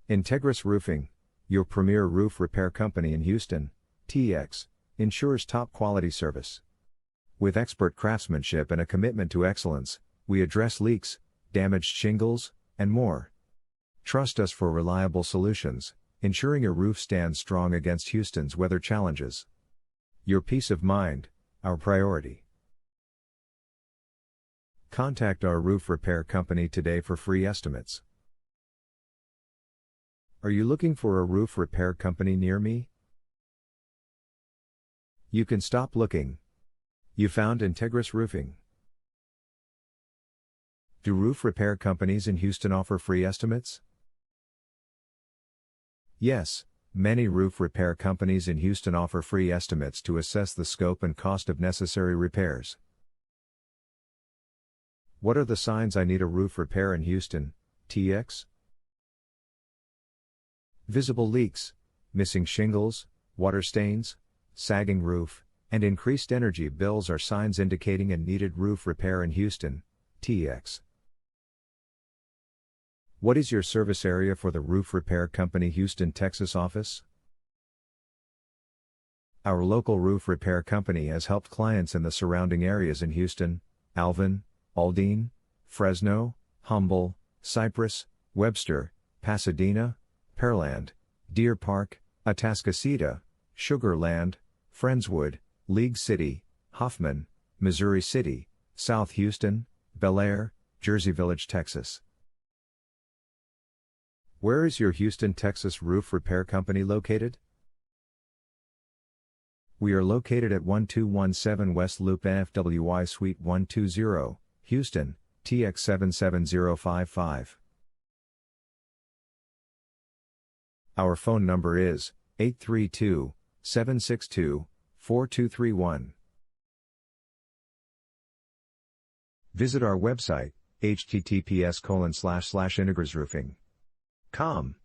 Integris Roofing, your premier roof repair company in Houston, TX, ensures top quality service. With expert craftsmanship and a commitment to excellence, we address leaks, damaged shingles, and more. Trust us for reliable solutions, ensuring your roof stands strong against Houston's weather challenges. Your peace of mind, our priority. Contact our roof repair company today for free estimates. Are you looking for a roof repair company near me? You can stop looking. You found Integris Roofing. Do roof repair companies in Houston offer free estimates? Yes, many roof repair companies in Houston offer free estimates to assess the scope and cost of necessary repairs. What are the signs I need a roof repair in Houston, TX? Visible leaks, missing shingles, water stains, sagging roof, and increased energy bills are signs indicating a needed roof repair in Houston, TX. What is your service area for the Roof Repair Company Houston, Texas office? Our local roof repair company has helped clients in the surrounding areas in Houston, Alvin, Aldine, Fresno, Humble, Cypress, Webster, Pasadena, Pearland, Deer Park, Atascocita, Sugar Land, Friendswood, League City, Huffman, Missouri City, South Houston, Bellaire, Jersey Village, Texas. Where is your Houston, Texas roof repair company located? We are located at 1217 West Loop NFWI Suite 120, Houston, TX 77055. Our phone number is 832-762-4231. Visit our website, https://integrisroofing.com.